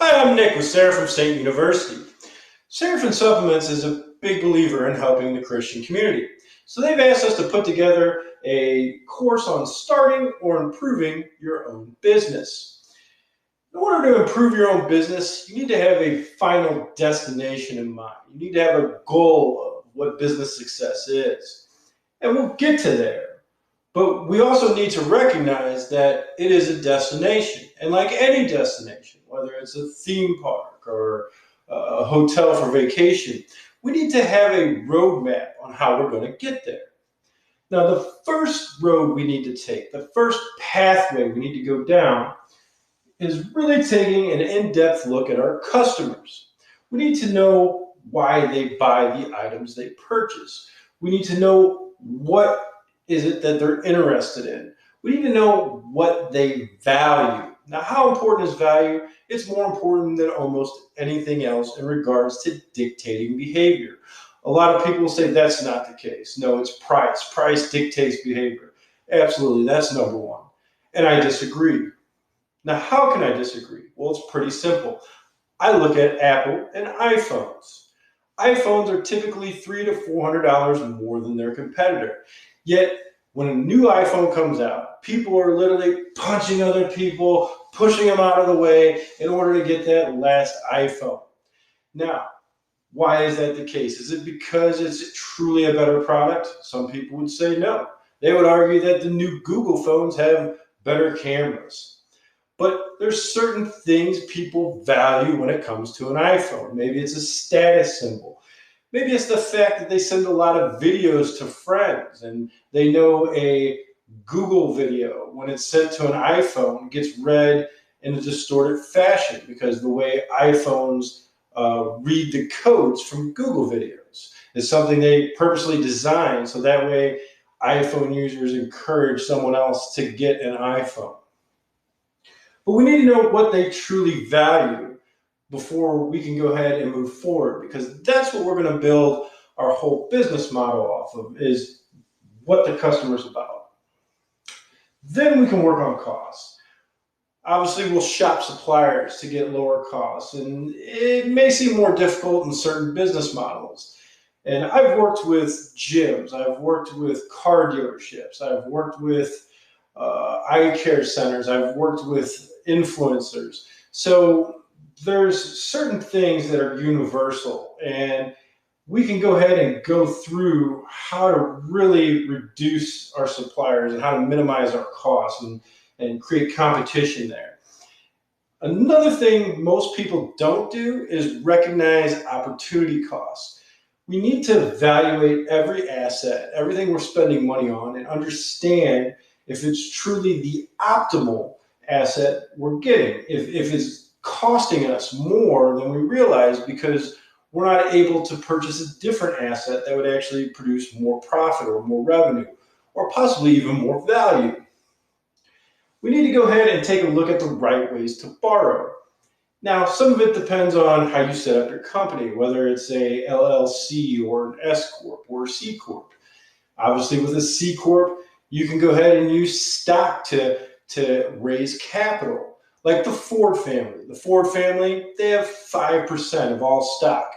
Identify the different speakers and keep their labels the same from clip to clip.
Speaker 1: Hi, I'm Nick with Seraphim State University. Seraphim Supplements is a big believer in helping the Christian community. So they've asked us to put together a course on starting or improving your own business. In order to improve your own business, you need to have a final destination in mind. You need to have a goal of what business success is. And we'll get to there. But we also need to recognize that it is a destination. And like any destination, whether it's a theme park or a hotel for vacation, we need to have a roadmap on how we're going to get there. Now, the first road we need to take, the first pathway we need to go down, is really taking an in depth look at our customers. We need to know why they buy the items they purchase. We need to know what is it that they're interested in. We need to know what they value. Now, how important is value? It's more important than almost anything else in regards to dictating behavior. A lot of people say that's not the case. No, it's price. Price dictates behavior. Absolutely, that's number one. And I disagree. Now, how can I disagree? Well, it's pretty simple. I look at Apple and iPhones. iPhones are typically $300 to $400 more than their competitor. Yet, when a new iPhone comes out, people are literally punching other people, pushing them out of the way in order to get that last iPhone. Now, why is that the case? Is it because it's truly a better product? Some people would say no. They would argue that the new Google phones have better cameras. But there's certain things people value when it comes to an iPhone. Maybe it's a status symbol. Maybe it's the fact that they send a lot of videos to friends and they know a Google video, when it's sent to an iPhone, gets read in a distorted fashion because the way iPhones read the codes from Google videos is something they purposely designed so that way iPhone users encourage someone else to get an iPhone. But we need to know what they truly value before we can go ahead and move forward, because that's what we're going to build our whole business model off of, is what the customer's about. Then we can work on costs. Obviously, we'll shop suppliers to get lower costs, and it may seem more difficult in certain business models. And I've worked with gyms, I've worked with car dealerships, I've worked with eye care centers, I've worked with influencers. So there's certain things that are universal, and we can go ahead and go through how to really reduce our suppliers and how to minimize our costs and create competition there. Another thing most people don't do is recognize opportunity costs. We need to evaluate every asset, everything we're spending money on, and understand if it's truly the optimal asset we're getting, if it's costing us more than we realize because we're not able to purchase a different asset that would actually produce more profit or more revenue or possibly even more value. We need to go ahead and take a look at the right ways to borrow. Now, some of it depends on how you set up your company, whether it's a LLC or an S Corp or a C Corp. Obviously, with a C Corp, you can go ahead and use stock to raise capital, like the Ford family. The Ford family, they have 5% of all stock,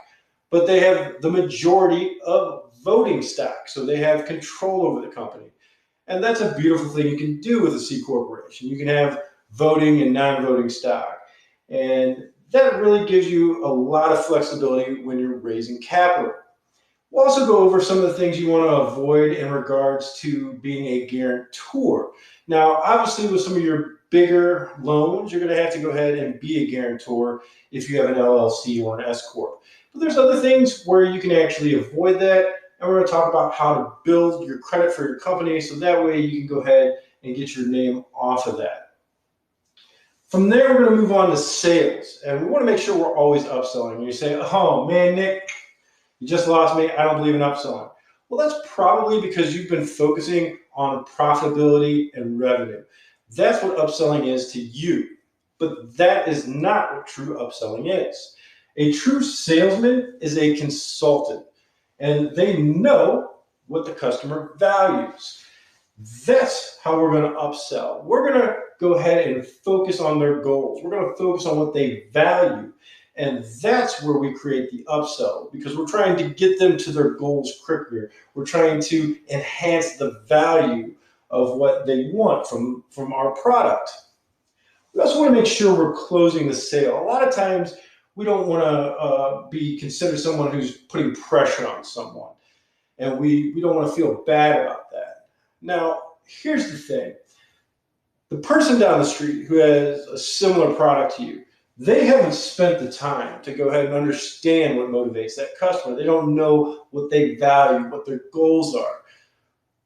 Speaker 1: but they have the majority of voting stock, so they have control over the company. And that's a beautiful thing you can do with a C corporation. You can have voting and non-voting stock. And that really gives you a lot of flexibility when you're raising capital. We'll also go over some of the things you want to avoid in regards to being a guarantor. Now, obviously, with some of your bigger loans, you're going to have to go ahead and be a guarantor if you have an LLC or an S Corp. But there's other things where you can actually avoid that, and we're going to talk about how to build your credit for your company so that way you can go ahead and get your name off of that. From there, we're going to move on to sales, and we want to make sure we're always upselling. And you say, oh man, Nick, you just lost me. I don't believe in upselling. Well, that's probably because you've been focusing on profitability and revenue. That's what upselling is to you. But that is not what true upselling is. A true salesman is a consultant, and they know what the customer values. That's how we're going to upsell. We're going to go ahead and focus on their goals. We're going to focus on what they value. And that's where we create the upsell, because we're trying to get them to their goals quicker. We're trying to enhance the value of what they want from our product. We also want to make sure we're closing the sale. A lot of times we don't want to be considered someone who's putting pressure on someone. And we don't want to feel bad about that. Now, here's the thing. The person down the street who has a similar product to you, they haven't spent the time to go ahead and understand what motivates that customer. They don't know what they value, what their goals are.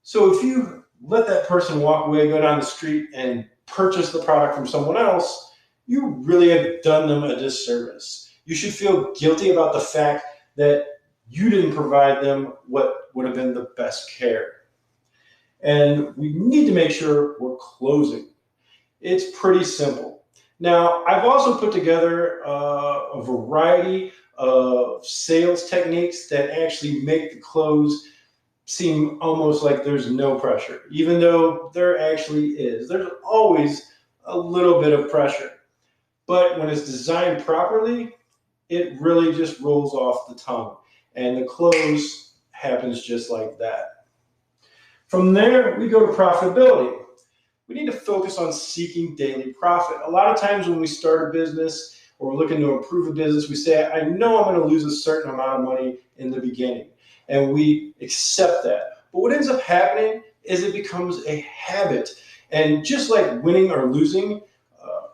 Speaker 1: So if you let that person walk away, go down the street, and purchase the product from someone else, you really have done them a disservice. You should feel guilty about the fact that you didn't provide them what would have been the best care. And we need to make sure we're closing. It's pretty simple. Now, I've also put together a variety of sales techniques that actually make the close seem almost like there's no pressure, even though there actually is. There's always a little bit of pressure. But when it's designed properly, it really just rolls off the tongue. And the close happens just like that. From there, we go to profitability. We need to focus on seeking daily profit. A lot of times when we start a business or we're looking to improve a business, we say, I know I'm going to lose a certain amount of money in the beginning. And we accept that. But what ends up happening is it becomes a habit. And just like winning or losing,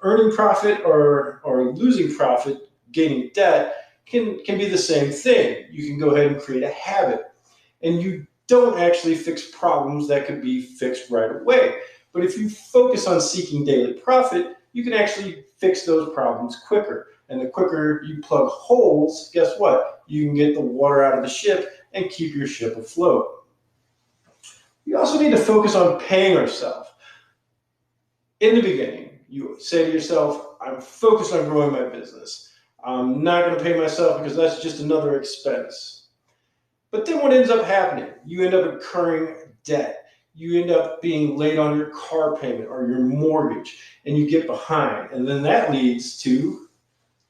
Speaker 1: earning profit or losing profit, gaining debt, can be the same thing. You can go ahead and create a habit. And you don't actually fix problems that could be fixed right away. But if you focus on seeking daily profit, you can actually fix those problems quicker. And the quicker you plug holes, guess what? You can get the water out of the ship and keep your ship afloat. You also need to focus on paying yourself. In the beginning, you say to yourself, I'm focused on growing my business. I'm not going to pay myself because that's just another expense. But then what ends up happening? You end up incurring debt. You end up being late on your car payment or your mortgage, and you get behind. And then that leads to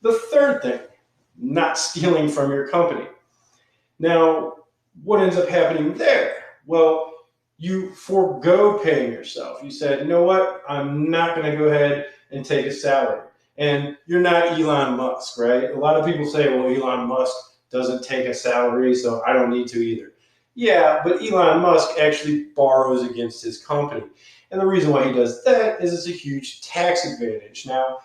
Speaker 1: the third thing, not stealing from your company. Now, what ends up happening there? Well, you forego paying yourself. You said, you know what? I'm not going to go ahead and take a salary. And you're not Elon Musk, right? A lot of people say, well, Elon Musk doesn't take a salary, so I don't need to either. Yeah, but Elon Musk actually borrows against his company. And the reason why he does that is it's a huge tax advantage. Now,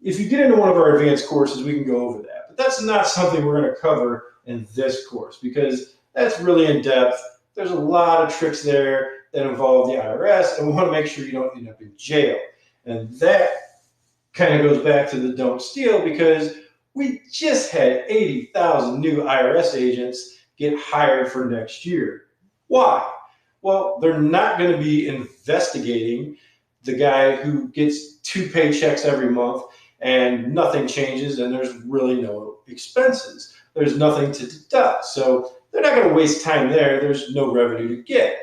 Speaker 1: if you get into one of our advanced courses, we can go over that. But that's not something we're going to cover in this course because that's really in depth. There's a lot of tricks there that involve the IRS, and we want to make sure you don't end up in jail. And that kind of goes back to the don't steal, because we just had 80,000 new IRS agents get hired for next year. Why? Well, they're not going to be investigating the guy who gets 2 paychecks every month and nothing changes and there's really no expenses. There's nothing to deduct. So they're not going to waste time there. There's no revenue to get.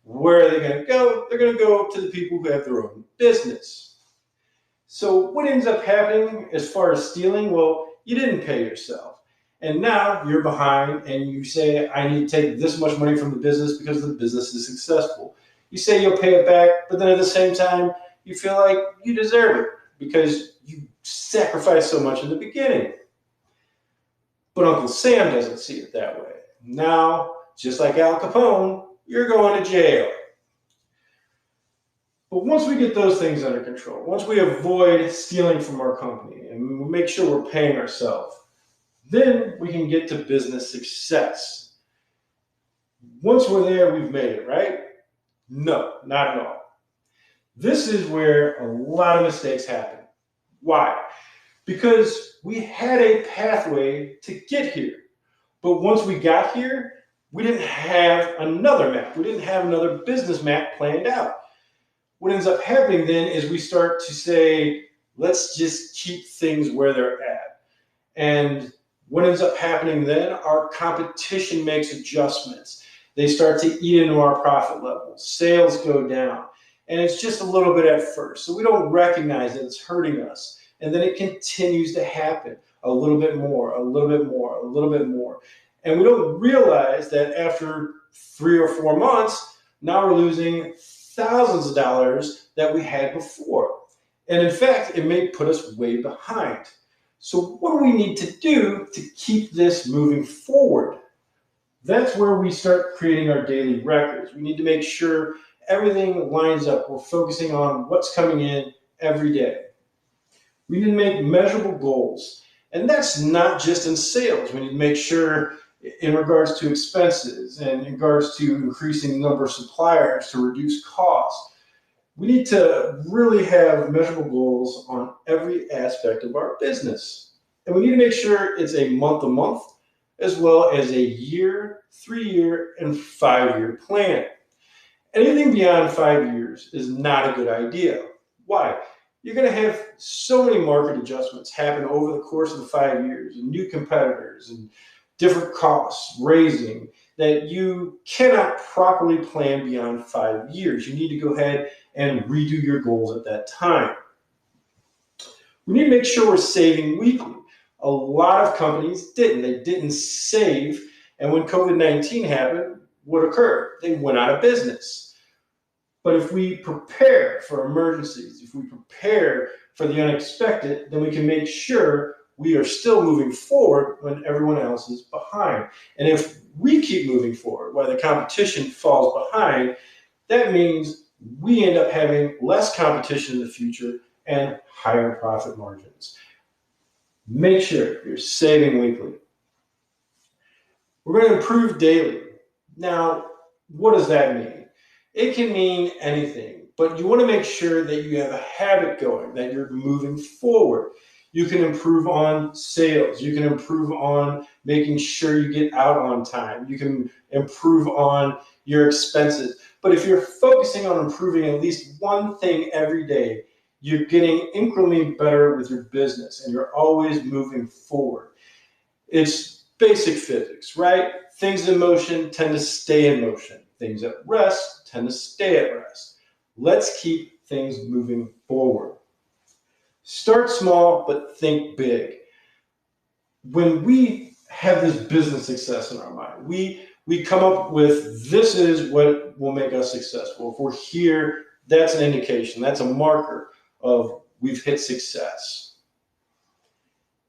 Speaker 1: Where are they going to go? They're going to go to the people who have their own business. So what ends up happening as far as stealing? Well, you didn't pay yourself. And now you're behind and you say, I need to take this much money from the business because the business is successful. You say you'll pay it back, but then at the same time, you feel like you deserve it because you sacrificed so much in the beginning. But Uncle Sam doesn't see it that way. Now, just like Al Capone, you're going to jail. But once we get those things under control, once we avoid stealing from our company and we make sure we're paying ourselves, then we can get to business success. Once we're there, we've made it, right? No, not at all. This is where a lot of mistakes happen. Why? Because we had a pathway to get here. But once we got here, we didn't have another map. We didn't have another business map planned out. What ends up happening then is we start to say, let's just keep things where they're at. And what ends up happening then, our competition makes adjustments. They start to eat into our profit levels. Sales go down. And it's just a little bit at first. So we don't recognize that it's hurting us. And then it continues to happen a little bit more, a little bit more, a little bit more. And we don't realize that after 3 or 4 months, now we're losing thousands of dollars that we had before. And in fact, it may put us way behind. So what do we need to do to keep this moving forward? That's where we start creating our daily records. We need to make sure everything lines up. We're focusing on what's coming in every day. We need to make measurable goals. And that's not just in sales. We need to make sure in regards to expenses and in regards to increasing the number of suppliers to reduce costs. We need to really have measurable goals on every aspect of our business. And we need to make sure it's a month-to-month as well as a year, 3-year, and 5-year plan. Anything beyond 5 years is not a good idea. Why? You're going to have so many market adjustments happen over the course of the 5 years, and new competitors and different costs raising, that you cannot properly plan beyond 5 years. You need to go ahead and redo your goals at that time. We need to make sure we're saving weekly. A lot of companies didn't. They didn't save, and when COVID-19 happened, what occurred? They went out of business. But if we prepare for emergencies, if we prepare for the unexpected, then we can make sure we are still moving forward when everyone else is behind. And if we keep moving forward while the competition falls behind, that means we end up having less competition in the future and higher profit margins. Make sure you're saving weekly. We're going to improve daily. Now, what does that mean? It can mean anything, but you want to make sure that you have a habit going, that you're moving forward. You can improve on sales. You can improve on making sure you get out on time. You can improve on your expenses. But if you're focusing on improving at least one thing every day, you're getting incrementally better with your business, and you're always moving forward. It's basic physics, right? Things in motion tend to stay in motion. Things at rest tend to stay at rest. Let's keep things moving forward. Start small, but think big. When we have this business success in our mind, we come up with, this is what will make us successful. If we're here, that's an indication. That's a marker of we've hit success.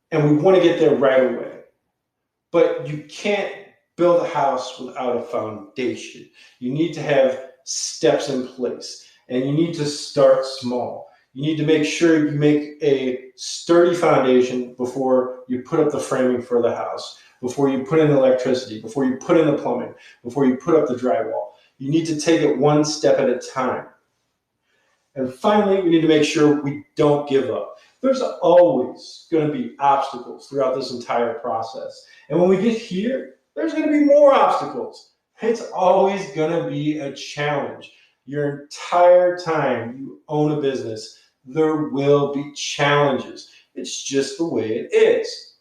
Speaker 1: And we want to get there right away. But you can't build a house without a foundation. You need to have steps in place, and you need to start small. You need to make sure you make a sturdy foundation before you put up the framing for the house, before you put in the electricity, before you put in the plumbing, before you put up the drywall. You need to take it one step at a time. And finally, we need to make sure we don't give up. There's always going to be obstacles throughout this entire process. And when we get here, there's going to be more obstacles. It's always going to be a challenge. Your entire time you own a business, there will be challenges. It's just the way it is.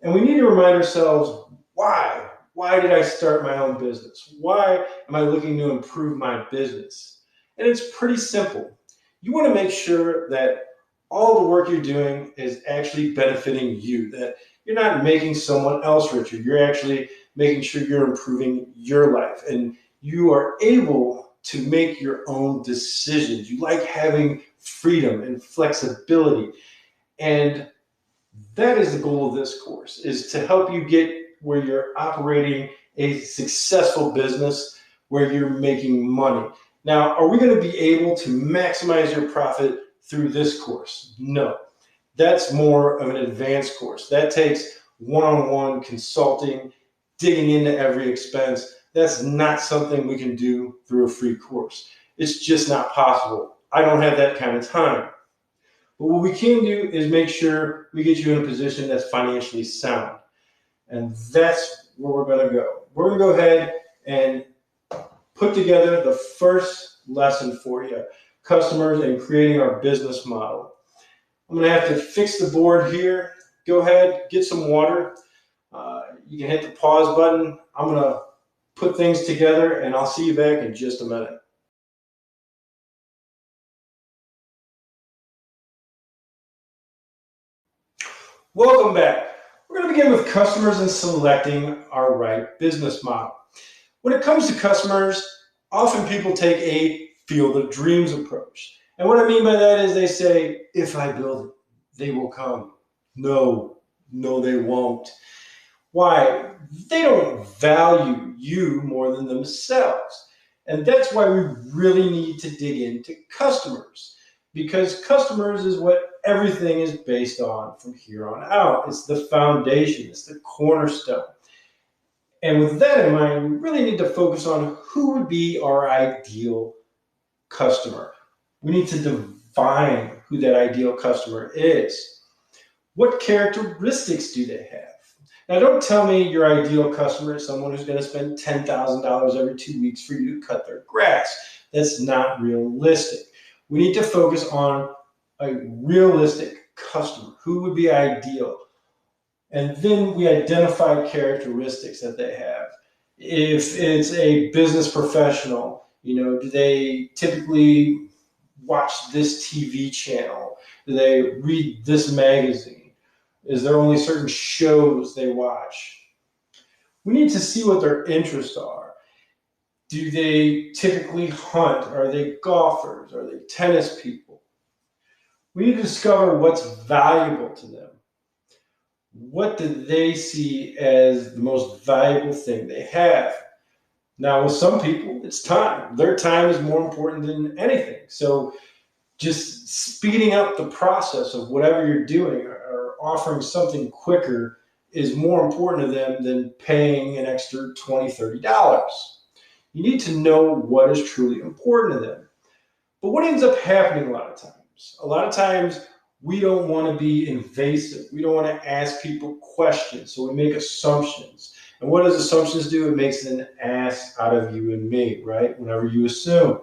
Speaker 1: And we need to remind ourselves, why? Why did I start my own business? Why am I looking to improve my business? And it's pretty simple. You want to make sure that all the work you're doing is actually benefiting you, that you're not making someone else richer. You're actually making sure you're improving your life, and you are able to make your own decisions. You like having freedom and flexibility. And that is the goal of this course, is to help you get where you're operating a successful business, where you're making money. Now, are we going to be able to maximize your profit through this course? No. That's more of an advanced course. That takes one-on-one consulting, digging into every expense. That's not something we can do through a free course. It's just not possible. I don't have that kind of time. But what we can do is make sure we get you in a position that's financially sound. And that's where we're going to go. We're going to go ahead and put together the first lesson for you, customers and creating our business model. I'm going to have to fix the board here. Go ahead, get some water. You can hit the pause button. I'm going to put things together, and I'll see you back in just a minute. Welcome back. We're going to begin with customers and selecting our right business model. When it comes to customers, often people take a field of dreams approach. And what I mean by that is they say, if I build it, they will come. No, they won't. Why? They don't value you more than themselves. And that's why we really need to dig into customers, because customers is what everything is based on from here on out. It's the foundation, it's the cornerstone. And with that in mind, we really need to focus on who would be our ideal customer. We need to define who that ideal customer is. What characteristics do they have? Now, don't tell me your ideal customer is someone who's going to spend $10,000 every 2 weeks for you to cut their grass. That's not realistic. We need to focus on a realistic customer. Who would be ideal? And then we identify characteristics that they have. If it's a business professional, do they typically watch this TV channel? Do they read this magazine? Is there only certain shows they watch? We need to see what their interests are. Do they typically hunt? Are they golfers? Are they tennis people? We need to discover what's valuable to them. What do they see as the most valuable thing they have? Now, with some people, it's time. Their time is more important than anything. So just speeding up the process of whatever you're doing or offering something quicker is more important to them than paying an extra $20, $30. You need to know what is truly important to them. But what ends up happening a lot of times, we don't want to be invasive. We don't want to ask people questions, so we make assumptions. And what does assumptions do? It makes an ass out of you and me, right? Whenever you assume.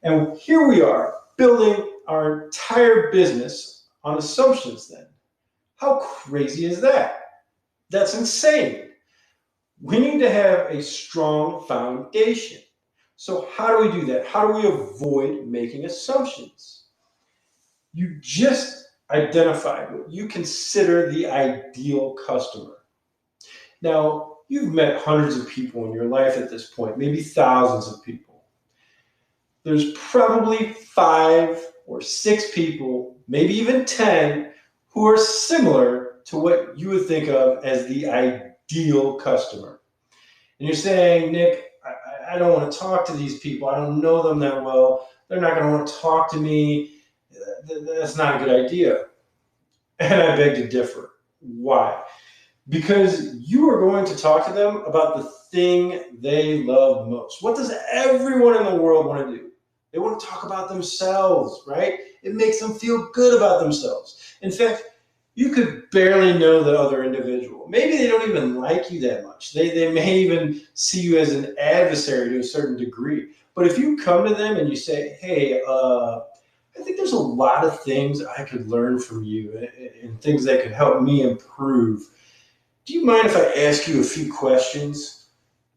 Speaker 1: And here we are, building our entire business on assumptions then. How crazy is that? That's insane. We need to have a strong foundation. So how do we do that? How do we avoid making assumptions? You just identified what you consider the ideal customer. Now, you've met hundreds of people in your life at this point, maybe thousands of people. There's probably 5 or 6 people, maybe even 10, who are similar to what you would think of as the ideal customer. And you're saying, Nick, I don't want to talk to these people. I don't know them that well. They're not going to want to talk to me. That's not a good idea. And I beg to differ. Why? Because you are going to talk to them about the thing they love most. What does everyone in the world want to do? They want to talk about themselves, right? It makes them feel good about themselves. In fact, you could barely know the other individual. Maybe they don't even like you that much. They may even see you as an adversary to a certain degree. But if you come to them and you say, hey, I think there's a lot of things I could learn from you and things that could help me improve. Do you mind if I ask you a few questions?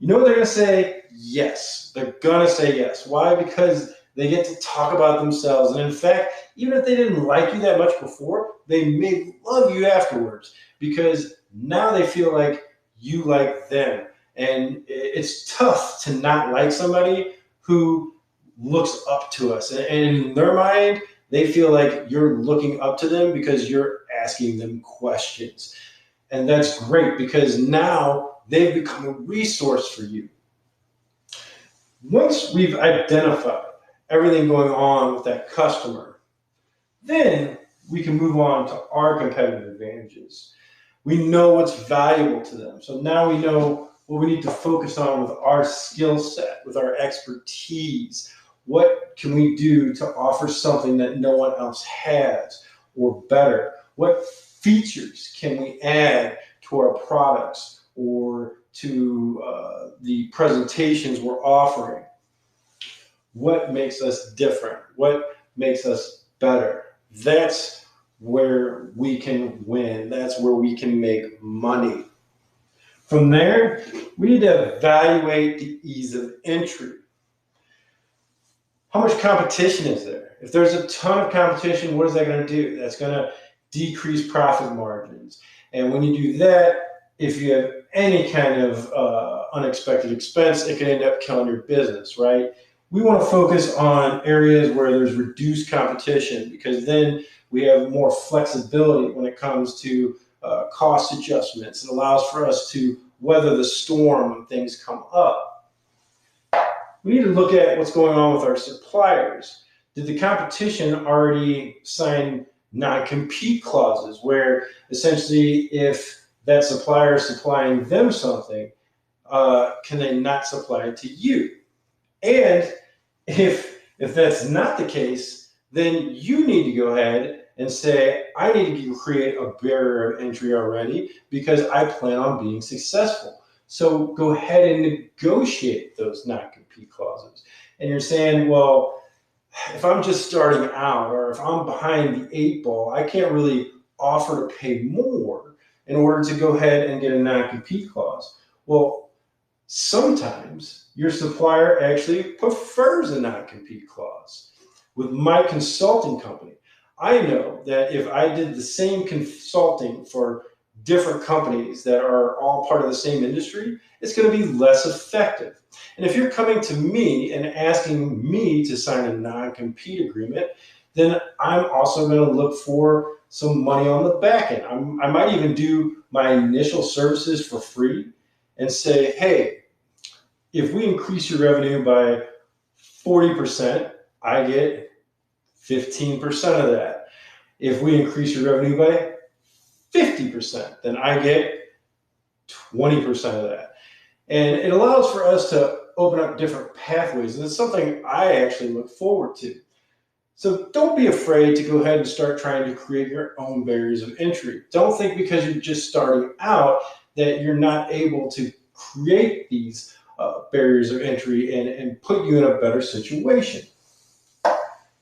Speaker 1: You know what they're going to say? Yes. They're going to say yes. Why? Because they get to talk about themselves. And in fact, even if they didn't like you that much before, they may love you afterwards because now they feel like you like them. And it's tough to not like somebody who looks up to us. And in their mind, they feel like you're looking up to them because you're asking them questions. And that's great because now they've become a resource for you. Once we've identified everything going on with that customer, then we can move on to our competitive advantages. We know what's valuable to them. So now we know what we need to focus on with our skill set, with our expertise. What can we do to offer something that no one else has or better? What features can we add to our products or to the presentations we're offering? What makes us different? What makes us better? That's where we can win. That's where we can make money. From there, we need to evaluate the ease of entry. How much competition is there? If there's a ton of competition, what is that going to do? That's going to decrease profit margins. And when you do that, if you have any kind of unexpected expense, it can end up killing your business, right? We want to focus on areas where there's reduced competition, because then we have more flexibility when it comes to cost adjustments. It allows for us to weather the storm when things come up. We need to look at what's going on with our suppliers. Did the competition already sign non-compete clauses where essentially if that supplier is supplying them something, can they not supply it to you? And if that's not the case, then you need to go ahead and say, I need to create a barrier of entry already because I plan on being successful. So go ahead and negotiate those non-compete clauses. And you're saying, well, if I'm just starting out or if I'm behind the 8 ball, I can't really offer to pay more in order to go ahead and get a non-compete clause. Well, sometimes your supplier actually prefers a non-compete clause. With my consulting company, I know that if I did the same consulting for different companies that are all part of the same industry, it's going to be less effective. And if you're coming to me and asking me to sign a non-compete agreement, then I'm also going to look for some money on the back end. I might even do my initial services for free and say, hey, if we increase your revenue by 40%, I get 15% of that. If we increase your revenue by 50%, then I get 20% of that. And it allows for us to open up different pathways. And it's something I actually look forward to. So don't be afraid to go ahead and start trying to create your own barriers of entry. Don't think because you're just starting out that you're not able to create these barriers of entry and put you in a better situation.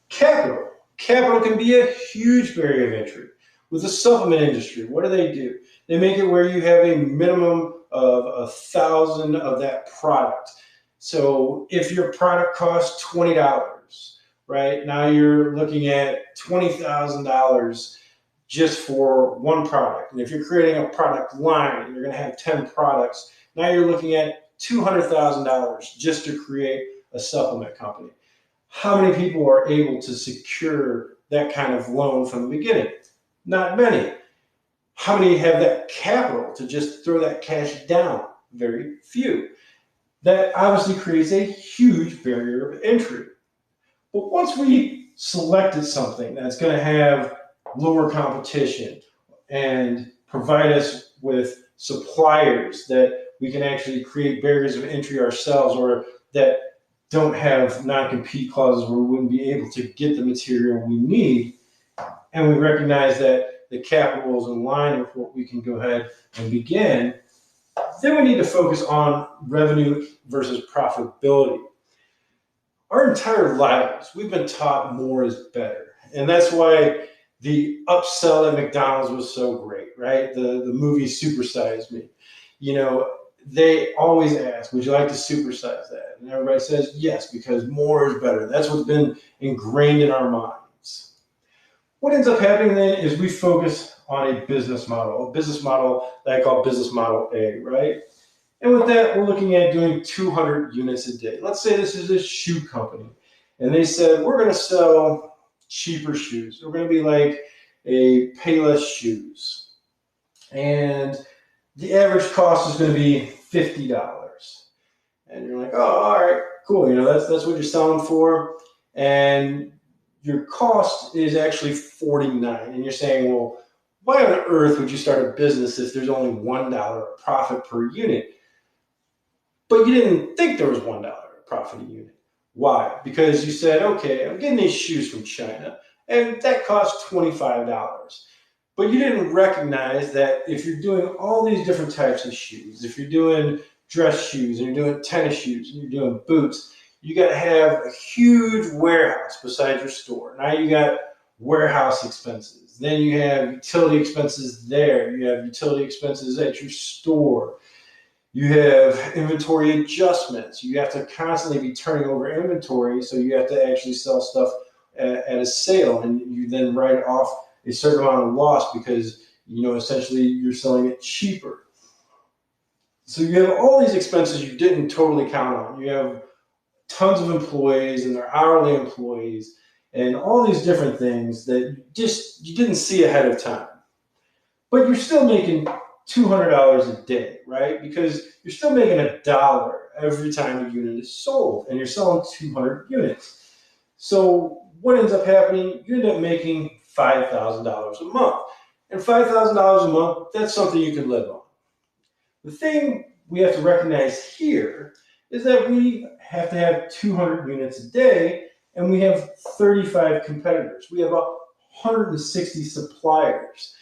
Speaker 1: Capital. Capital can be a huge barrier of entry. With the supplement industry, what do? They make it where you have a minimum of 1,000 of that product. So if your product costs $20, right, now you're looking at $20,000 just for one product. And if you're creating a product line, you're going to have 10 products. Now you're looking at $200,000 just to create a supplement company. How many people are able to secure that kind of loan from the beginning? Not many. How many have that capital to just throw that cash down? Very few. That obviously creates a huge barrier of entry. But once we selected something that's going to have lower competition and provide us with suppliers that we can actually create barriers of entry ourselves, or that don't have non-compete clauses where we wouldn't be able to get the material we need, and we recognize that the capital is in line with what we can go ahead and begin, then we need to focus on revenue versus profitability. Our entire lives, we've been taught more is better. And that's why the upsell at McDonald's was so great, right? The movie Super Size Me. You know, they always ask, would you like to supersize that? And everybody says yes, because more is better. That's what's been ingrained in our minds. What ends up happening then is we focus on a business model that I call business model A, right? And with that, we're looking at doing 200 units a day. Let's say this is a shoe company, and they said, we're going to sell cheaper shoes. We're going to be like a Payless shoes. And the average cost is going to be $50. And you're like, oh, all right, cool. You know, that's what you're selling for. And your cost is actually $49. And you're saying, well, why on earth would you start a business if there's only $1 profit per unit? But you didn't think there was $1 profit a unit. Why? Because you said, okay, I'm getting these shoes from China, and that costs $25. But you didn't recognize that if you're doing all these different types of shoes, if you're doing dress shoes, and you're doing tennis shoes, and you're doing boots, you got to have a huge warehouse beside your store. Now you got warehouse expenses. Then you have utility expenses there. You have utility expenses at your store. You have inventory adjustments. You have to constantly be turning over inventory, so you have to actually sell stuff at a sale, and you then write off a certain amount of loss because essentially you're selling it cheaper. So you have all these expenses you didn't totally count on. You have tons of employees and their hourly employees and all these different things that you didn't see ahead of time. But you're still making $200 a day, right? Because you're still making $1 every time a unit is sold, and you're selling 200 units. So what ends up happening? You end up making $5,000 a month. And $5,000 a month, that's something you can live on. The thing we have to recognize here is that we have to have 200 units a day, and we have 35 competitors. We have 160 suppliers.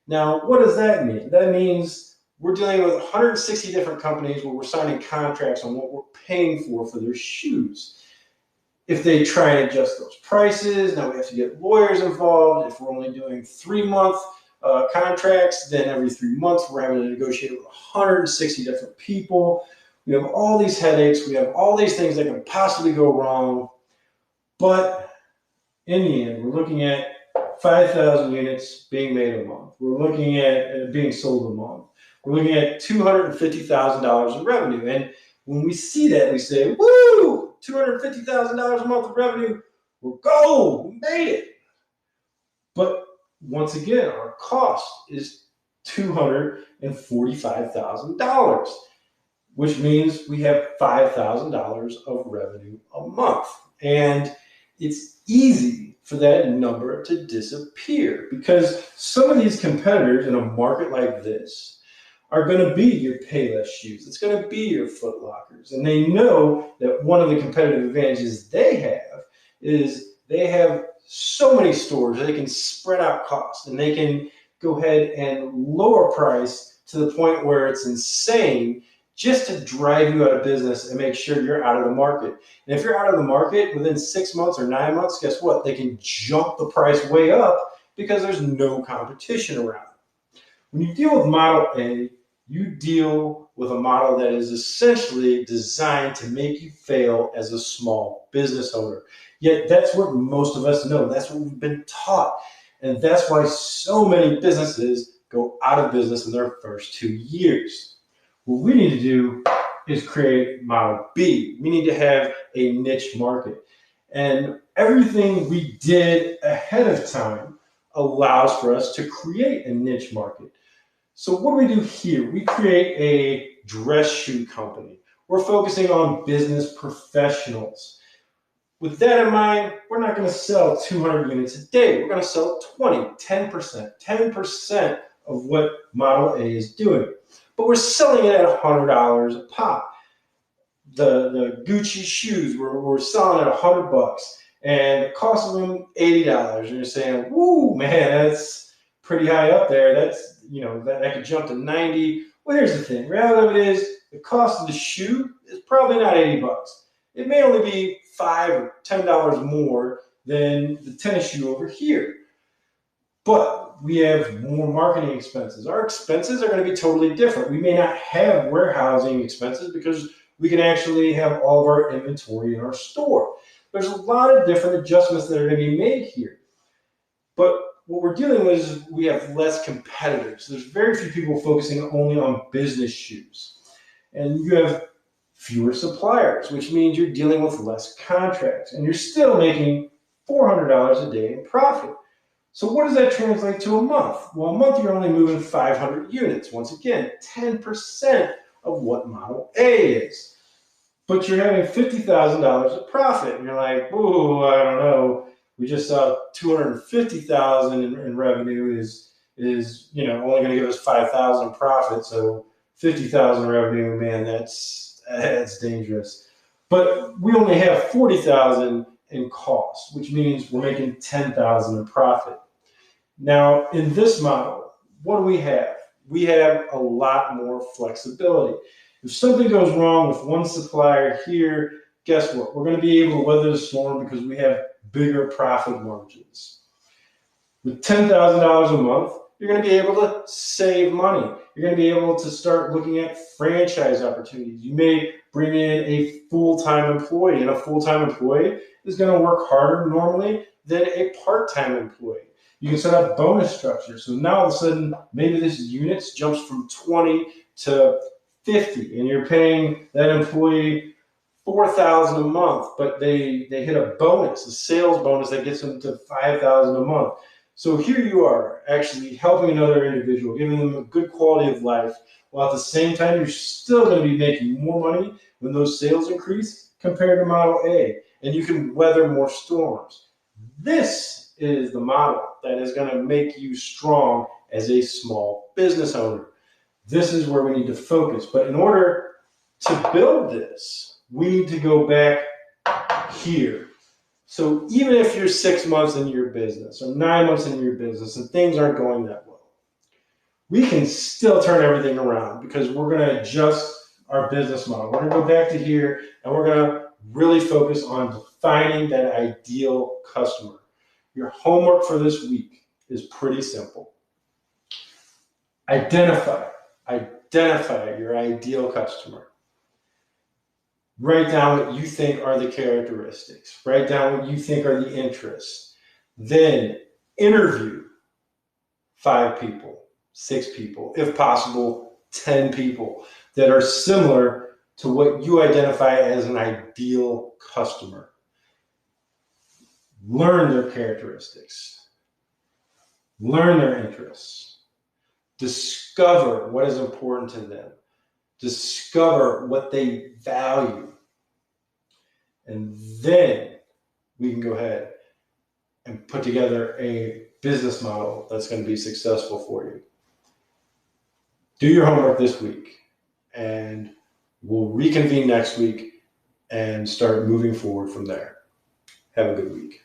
Speaker 1: Now, what does that mean? That means we're dealing with 160 different companies where we're signing contracts on what we're paying for their shoes. If they try and adjust those prices, now we have to get lawyers involved. If we're only doing 3-month contracts, then every 3 months we're having to negotiate with 160 different people. We have all these headaches. We have all these things that can possibly go wrong. But in the end, we're looking at 5,000 units being made a month. We're looking at being sold a month. We're looking at $250,000 in revenue. And when we see that, we say, woo, $250,000 a month of revenue. We're gold. We made it. But once again, our cost is $245,000, which means we have $5,000 of revenue a month. And it's easy for that number to disappear because some of these competitors in a market like this are going to be your Payless shoes. It's going to be your Foot Lockers. And they know that one of the competitive advantages they have is they have so many stores they can spread out costs, and they can go ahead and lower price to the point where it's insane just to drive you out of business and make sure you're out of the market. And if you're out of the market within 6 months or 9 months, guess what? They can jump the price way up because there's no competition around. When you deal with Model A, you deal with a model that is essentially designed to make you fail as a small business owner. Yet that's what most of us know. That's what we've been taught. And that's why so many businesses go out of business in their first 2 years. What we need to do is create Model B. We need to have a niche market. And everything we did ahead of time allows for us to create a niche market. So what do we do here? We create a dress shoe company. We're focusing on business professionals. With that in mind, we're not going to sell 200 units a day. We're going to sell 10% of what Model A is doing. But we're selling it at $100 a pop. The Gucci shoes, we're selling at $100, and the cost of them $80. And you're saying, "Woo, man, that's pretty high up there. That's that could jump to 90." Well, here's the thing. Reality of it is, the cost of the shoe is probably not $80. It may only be $5 or $10 more than the tennis shoe over here. But we have more marketing expenses. Our expenses are going to be totally different. We may not have warehousing expenses because we can actually have all of our inventory in our store. There's a lot of different adjustments that are going to be made here. But what we're dealing with is we have less competitors. There's very few people focusing only on business shoes. And you have fewer suppliers, which means you're dealing with less contracts. And you're still making $400 a day in profit. So what does that translate to a month? Well, a month you're only moving 500 units. Once again, 10% of what Model A is. But you're having $50,000 of profit. And you're like, ooh, I don't know. We just saw $250,000 in revenue is only going to give us $5,000 in profit. So $50,000 revenue, man, that's dangerous. But we only have $40,000 in cost, which means we're making $10,000 in profit. Now, in this model, what do we have? We have a lot more flexibility. If something goes wrong with one supplier here, guess what? We're going to be able to weather the storm because we have bigger profit margins. With $10,000 a month, you're going to be able to save money. You're going to be able to start looking at franchise opportunities. You may bring in a full-time employee, and a full-time employee is going to work harder normally than a part-time employee. You can set up bonus structures. So now all of a sudden, maybe this units jumps from 20 to 50, and you're paying that employee $4,000 a month, but they hit a bonus, a sales bonus that gets them to $5,000 a month. So here you are actually helping another individual, giving them a good quality of life, while at the same time you're still going to be making more money when those sales increase compared to Model A, and you can weather more storms. This is the model that is going to make you strong as a small business owner. This is where we need to focus. But in order to build this, we need to go back here. So even if you're 6 months into your business or 9 months into your business and things aren't going that well, we can still turn everything around because we're going to adjust our business model. We're going to go back to here and we're going to really focus on defining that ideal customer. Your homework for this week is pretty simple. Identify your ideal customer. Write down what you think are the characteristics. Write down what you think are the interests. Then interview 5 people, 6 people, if possible, 10 people that are similar to what you identify as an ideal customer. Learn their characteristics. Learn their interests. Discover what is important to them. Discover what they value. And then we can go ahead and put together a business model that's going to be successful for you. Do your homework this week, and we'll reconvene next week and start moving forward from there. Have a good week.